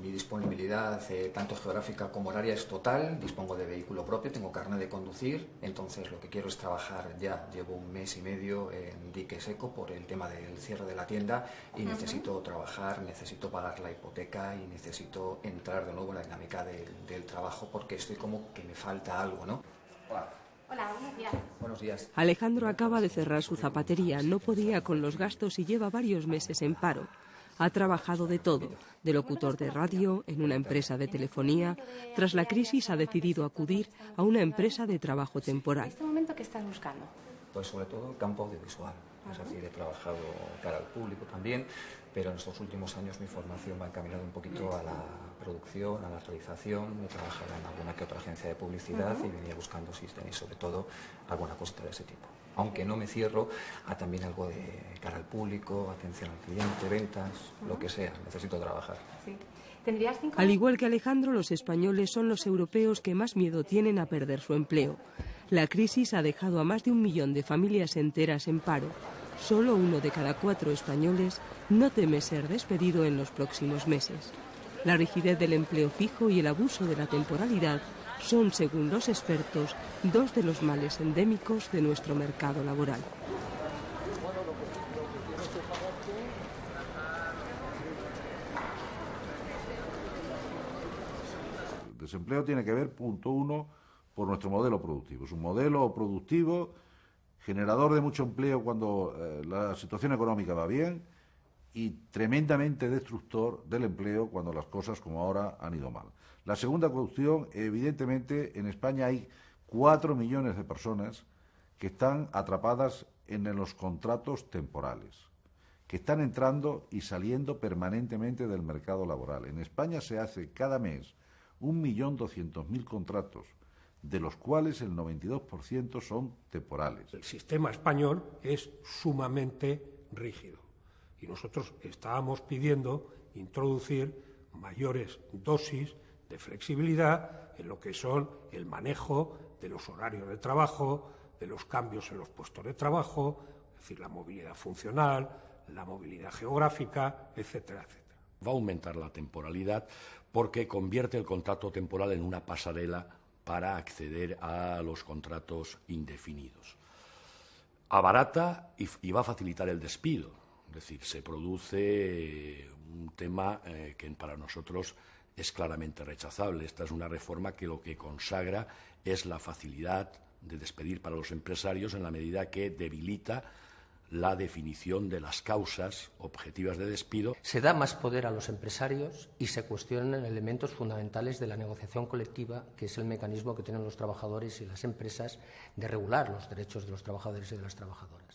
Mi disponibilidad, tanto geográfica como horaria, es total. Dispongo de vehículo propio, tengo carnet de conducir, entonces lo que quiero es trabajar ya. Llevo 1 mes y medio en dique seco por el tema del cierre de la tienda y necesito trabajar, necesito pagar la hipoteca y necesito entrar de nuevo en la dinámica del trabajo porque estoy como que me falta algo, ¿no? Hola. Hola, buenos días. Buenos días. Alejandro acaba de cerrar su zapatería, no podía con los gastos y lleva varios meses en paro. Ha trabajado de todo, de locutor de radio, en una empresa de telefonía. Tras la crisis ha decidido acudir a una empresa de trabajo temporal. ¿En este momento qué estás buscando? Pues sobre todo el campo audiovisual. Es decir, he trabajado cara al público también, pero en estos últimos años mi formación va encaminada un poquito a la producción, a la realización. He trabajado en alguna que otra agencia de publicidad y venía buscando si tenéis sobre todo alguna cosita de ese tipo. Aunque no me cierro a también algo de cara al público, atención al cliente, ventas, lo que sea. Necesito trabajar. Sí. ¿Tendrías 5 años? Al igual que Alejandro, los españoles son los europeos que más miedo tienen a perder su empleo. La crisis ha dejado a más de 1 millón de familias enteras en paro. Solo 1 de cada 4 españoles no teme ser despedido en los próximos meses. La rigidez del empleo fijo y el abuso de la temporalidad son, según los expertos, 2 de los males endémicos de nuestro mercado laboral. El desempleo tiene que ver, punto 1, por nuestro modelo productivo. Es un modelo productivo generador de mucho empleo cuando la situación económica va bien y tremendamente destructor del empleo cuando las cosas, como ahora, han ido mal. La segunda cuestión, evidentemente, en España hay 4 millones de personas que están atrapadas en los contratos temporales, que están entrando y saliendo permanentemente del mercado laboral. En España se hace cada mes 1.200.000 contratos, de los cuales el 92% son temporales. El sistema español es sumamente rígido y nosotros estábamos pidiendo introducir mayores dosis de flexibilidad en lo que son el manejo de los horarios de trabajo, de los cambios en los puestos de trabajo, es decir, la movilidad funcional, la movilidad geográfica, etcétera, etcétera. Va a aumentar la temporalidad porque convierte el contrato temporal en una pasarela para acceder a los contratos indefinidos. Abarata y va a facilitar el despido. Es decir, se produce un tema que para nosotros es claramente rechazable. Esta es una reforma que lo que consagra es la facilidad de despedir para los empresarios en la medida que debilita la definición de las causas objetivas de despido. Se da más poder a los empresarios y se cuestionan elementos fundamentales de la negociación colectiva, que es el mecanismo que tienen los trabajadores y las empresas de regular los derechos de los trabajadores y de las trabajadoras.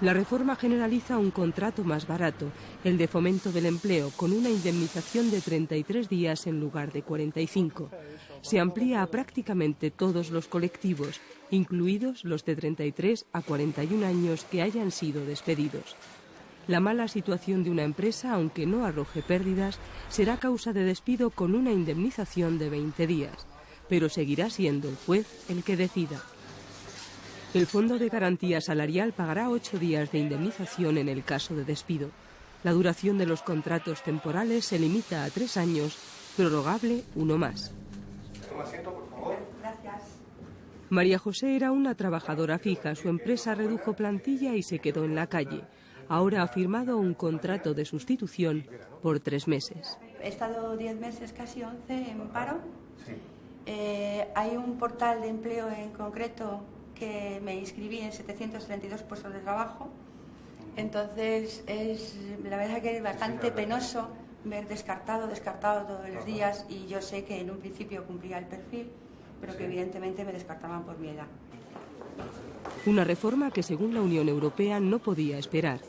La reforma generaliza un contrato más barato, el de fomento del empleo, con una indemnización de 33 días en lugar de 45. Se amplía a prácticamente todos los colectivos, incluidos los de 33 a 41 años que hayan sido despedidos. La mala situación de una empresa, aunque no arroje pérdidas, será causa de despido con una indemnización de 20 días, pero seguirá siendo el juez el que decida. El Fondo de Garantía Salarial pagará 8 días de indemnización en el caso de despido. La duración de los contratos temporales se limita a 3 años, prorrogable 1 más. Toma asiento, por favor. Gracias. María José era una trabajadora fija. Su empresa redujo plantilla y se quedó en la calle. Ahora ha firmado un contrato de sustitución por 3 meses. He estado 10 meses, casi 11, en paro. Sí. Hay un portal de empleo en concreto que me inscribí en 732 puestos de trabajo. Entonces, la verdad que es bastante penoso ver descartado todos los días, y yo sé que en un principio cumplía el perfil, pero que evidentemente me descartaban por mi edad. Una reforma que, según la Unión Europea, no podía esperar.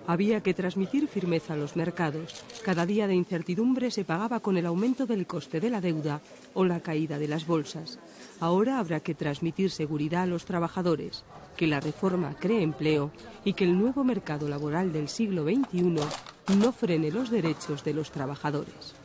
Había que transmitir firmeza a los mercados. Cada día de incertidumbre se pagaba con el aumento del coste de la deuda o la caída de las bolsas. Ahora habrá que transmitir seguridad a los trabajadores, que la reforma cree empleo y que el nuevo mercado laboral del siglo XXI no frene los derechos de los trabajadores.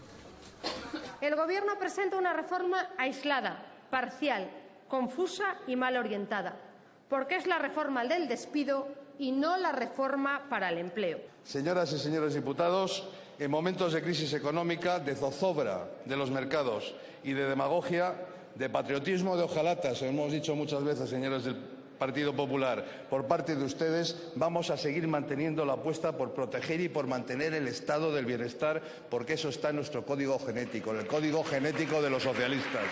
El Gobierno presenta una reforma aislada, parcial, confusa y mal orientada, porque es la reforma del despido y no la reforma para el empleo. Señoras y señores diputados, En momentos de crisis económica, de zozobra de los mercados y de demagogia, de patriotismo de hojalatas, hemos dicho muchas veces, señores del Partido Popular, por parte de ustedes, vamos a seguir manteniendo la apuesta por proteger y por mantener el estado del bienestar, porque eso está en nuestro código genético, en el código genético de los socialistas,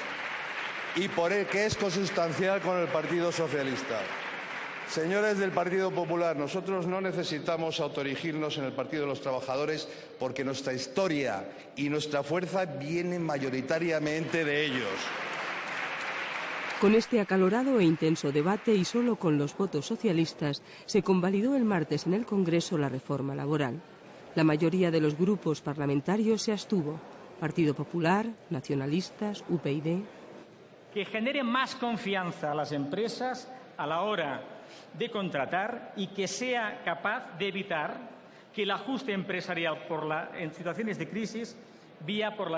y por el que es consustancial con el Partido Socialista. Señores del Partido Popular, nosotros no necesitamos autoerigirnos en el Partido de los Trabajadores porque nuestra historia y nuestra fuerza vienen mayoritariamente de ellos. Con este acalorado e intenso debate y solo con los votos socialistas, se convalidó el martes en el Congreso la reforma laboral. La mayoría de los grupos parlamentarios se abstuvo. Partido Popular, nacionalistas, UPyD. Que genere más confianza a las empresas a la hora de contratar y que sea capaz de evitar que el ajuste empresarial en situaciones de crisis venga por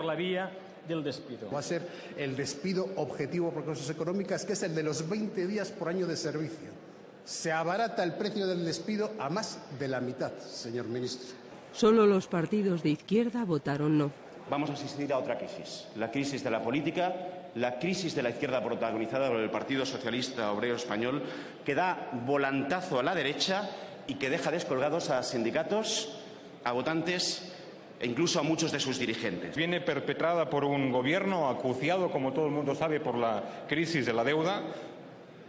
la vía del despido. Va a ser el despido objetivo por causas económicas, que es el de los 20 días por año de servicio. Se abarata el precio del despido a más de la mitad, señor ministro. Solo los partidos de izquierda votaron no. Vamos a asistir a otra crisis, la crisis de la política, la crisis de la izquierda protagonizada por el Partido Socialista Obrero Español, que da volantazo a la derecha y que deja descolgados a sindicatos, a votantes e incluso a muchos de sus dirigentes. Viene perpetrada por un gobierno acuciado, como todo el mundo sabe, por la crisis de la deuda,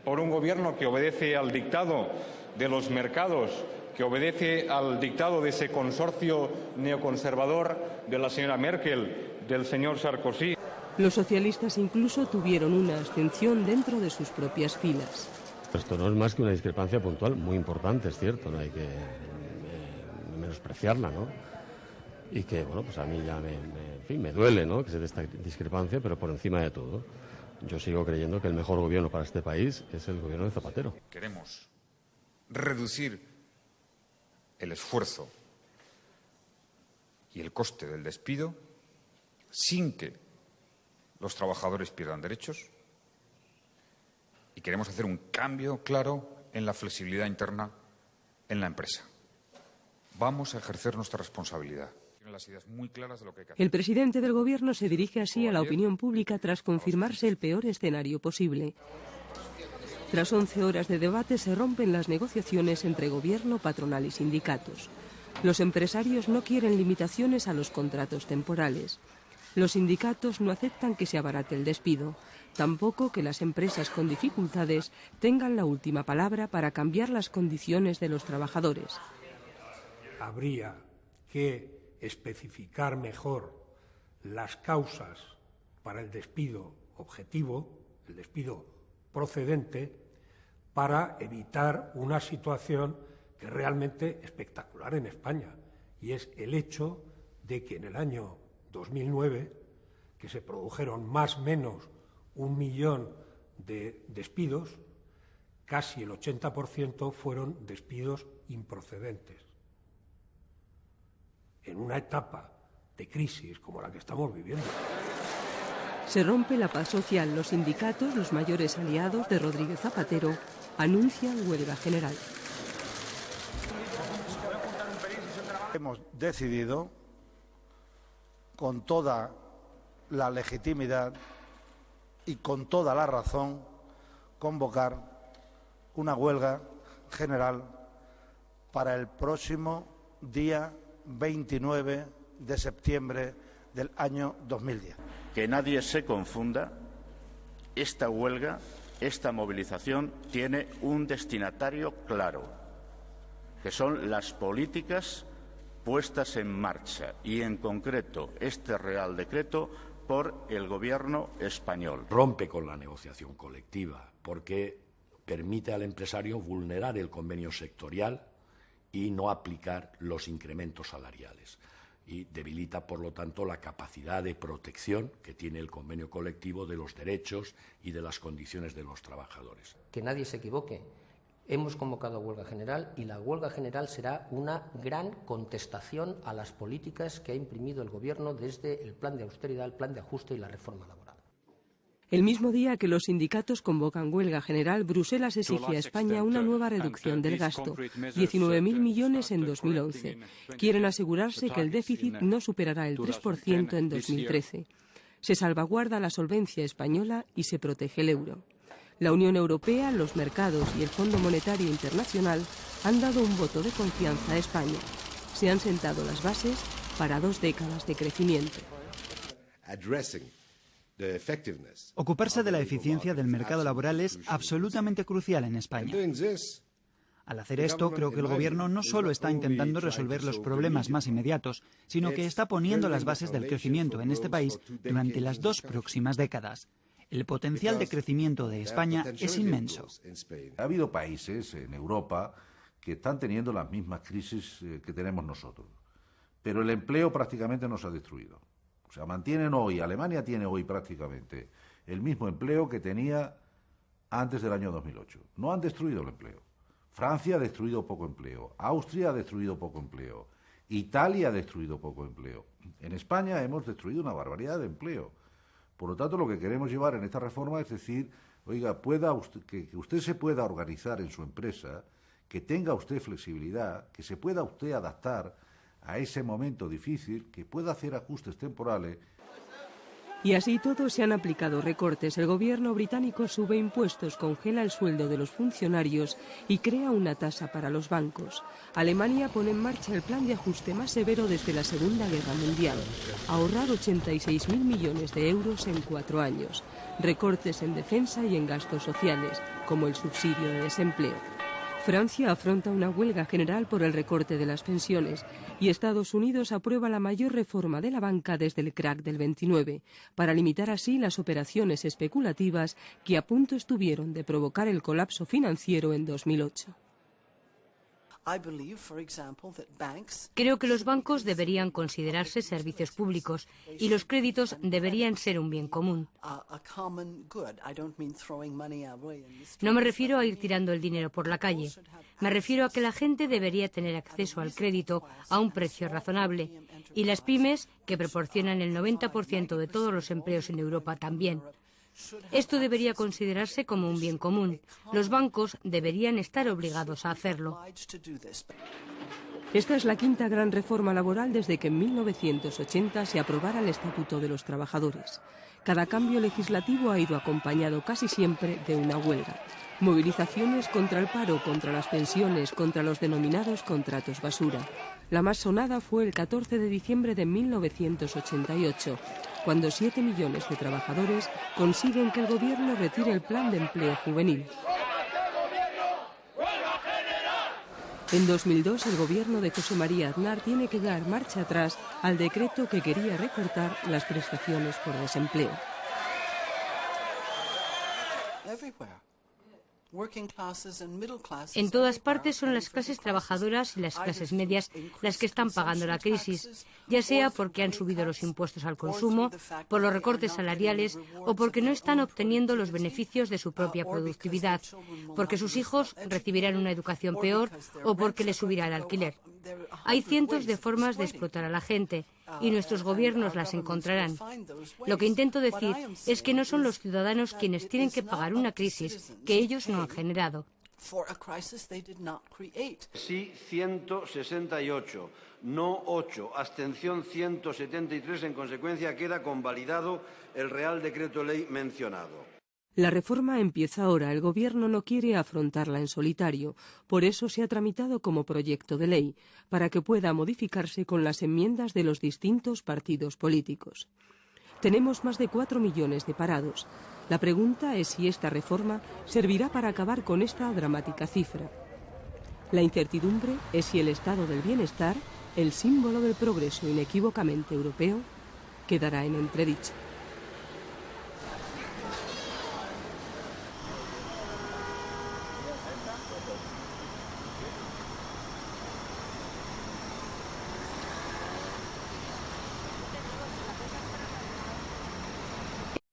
por un gobierno que obedece al dictado de los mercados, que obedece al dictado de ese consorcio neoconservador de la señora Merkel, del señor Sarkozy. Los socialistas incluso tuvieron una abstención dentro de sus propias filas. Esto no es más que una discrepancia puntual muy importante, es cierto, no hay que menospreciarla, ¿no? Y que, bueno, pues a mí ya me duele, ¿no?, que se dé esta discrepancia, pero por encima de todo, yo sigo creyendo que el mejor gobierno para este país es el gobierno de Zapatero. Queremos reducir el esfuerzo y el coste del despido sin que los trabajadores pierdan derechos, y queremos hacer un cambio claro en la flexibilidad interna en la empresa. Vamos a ejercer nuestra responsabilidad. Las ideas muy claras de lo que hay que hacer. El presidente del Gobierno se dirige así a la opinión pública tras confirmarse el peor escenario posible. Tras 11 horas de debate se rompen las negociaciones entre Gobierno, patronal y sindicatos. Los empresarios no quieren limitaciones a los contratos temporales. Los sindicatos no aceptan que se abarate el despido, tampoco que las empresas con dificultades tengan la última palabra para cambiar las condiciones de los trabajadores. Habría que especificar mejor las causas para el despido objetivo, el despido procedente, para evitar una situación que es realmente espectacular en España, y es el hecho de que en el año 2009, que se produjeron más o menos 1 millón de despidos, casi el 80% fueron despidos improcedentes. En una etapa de crisis como la que estamos viviendo. Se rompe la paz social. Los sindicatos, los mayores aliados de Rodríguez Zapatero, anuncian huelga general. Hemos decidido, con toda la legitimidad y con toda la razón, convocar una huelga general para el próximo día 29 de septiembre del año 2010. Que nadie se confunda, esta huelga, esta movilización tiene un destinatario claro, que son las políticas puestas en marcha y, en concreto, este Real Decreto por el Gobierno español. Rompe con la negociación colectiva porque permite al empresario vulnerar el convenio sectorial y no aplicar los incrementos salariales, y debilita, por lo tanto, la capacidad de protección que tiene el convenio colectivo de los derechos y de las condiciones de los trabajadores. Que nadie se equivoque. Hemos convocado huelga general y la huelga general será una gran contestación a las políticas que ha imprimido el Gobierno desde el plan de austeridad, el plan de ajuste y la reforma laboral. El mismo día que los sindicatos convocan huelga general, Bruselas exige a España una nueva reducción del gasto, 19.000 millones en 2011. Quieren asegurarse que el déficit no superará el 3% en 2013. Se salvaguarda la solvencia española y se protege el euro. La Unión Europea, los mercados y el Fondo Monetario Internacional han dado un voto de confianza a España. Se han sentado las bases para 2 décadas de crecimiento. Ocuparse de la eficiencia del mercado laboral es absolutamente crucial en España. Al hacer esto, creo que el Gobierno no solo está intentando resolver los problemas más inmediatos, sino que está poniendo las bases del crecimiento en este país durante las 2 próximas décadas. El potencial de crecimiento de España es inmenso. Ha habido países en Europa que están teniendo las mismas crisis que tenemos nosotros, pero el empleo prácticamente no se ha destruido. O sea, mantienen hoy, Alemania tiene hoy prácticamente el mismo empleo que tenía antes del año 2008. No han destruido el empleo. Francia ha destruido poco empleo. Austria ha destruido poco empleo. Italia ha destruido poco empleo. En España hemos destruido una barbaridad de empleo. Por lo tanto, lo que queremos llevar en esta reforma es decir, oiga, que usted se pueda organizar en su empresa, que tenga usted flexibilidad, que se pueda usted adaptar a ese momento difícil, que pueda hacer ajustes temporales. Y así todo se han aplicado recortes. El gobierno británico sube impuestos, congela el sueldo de los funcionarios y crea una tasa para los bancos. Alemania pone en marcha el plan de ajuste más severo desde la Segunda Guerra Mundial. Ahorrar 86.000 millones de euros en 4 años. Recortes en defensa y en gastos sociales, como el subsidio de desempleo. Francia afronta una huelga general por el recorte de las pensiones y Estados Unidos aprueba la mayor reforma de la banca desde el crack del 29, para limitar así las operaciones especulativas que a punto estuvieron de provocar el colapso financiero en 2008. Creo que los bancos deberían considerarse servicios públicos y los créditos deberían ser un bien común. No me refiero a ir tirando el dinero por la calle. Me refiero a que la gente debería tener acceso al crédito a un precio razonable y las pymes, que proporcionan el 90% de todos los empleos en Europa, también. Esto debería considerarse como un bien común. Los bancos deberían estar obligados a hacerlo. Esta es la 5ª gran reforma laboral desde que en 1980 se aprobara el Estatuto de los Trabajadores. Cada cambio legislativo ha ido acompañado casi siempre de una huelga. Movilizaciones contra el paro, contra las pensiones, contra los denominados contratos basura. La más sonada fue el 14 de diciembre de 1988, cuando 7 millones de trabajadores consiguen que el gobierno retire el plan de empleo juvenil. En 2002, el gobierno de José María Aznar tiene que dar marcha atrás al decreto que quería recortar las prestaciones por desempleo. En todas partes son las clases trabajadoras y las clases medias las que están pagando la crisis, ya sea porque han subido los impuestos al consumo, por los recortes salariales o porque no están obteniendo los beneficios de su propia productividad, porque sus hijos recibirán una educación peor o porque les subirá el alquiler. Hay cientos de formas de explotar a la gente y nuestros gobiernos las encontrarán. Lo que intento decir es que no son los ciudadanos quienes tienen que pagar una crisis que ellos no han generado. Sí, 168, no 8, abstención 173. En consecuencia, queda convalidado el Real Decreto Ley mencionado. La reforma empieza ahora. El Gobierno no quiere afrontarla en solitario. Por eso se ha tramitado como proyecto de ley, para que pueda modificarse con las enmiendas de los distintos partidos políticos. Tenemos más de 4 millones de parados. La pregunta es si esta reforma servirá para acabar con esta dramática cifra. La incertidumbre es si el estado del bienestar, el símbolo del progreso inequívocamente europeo, quedará en entredicho.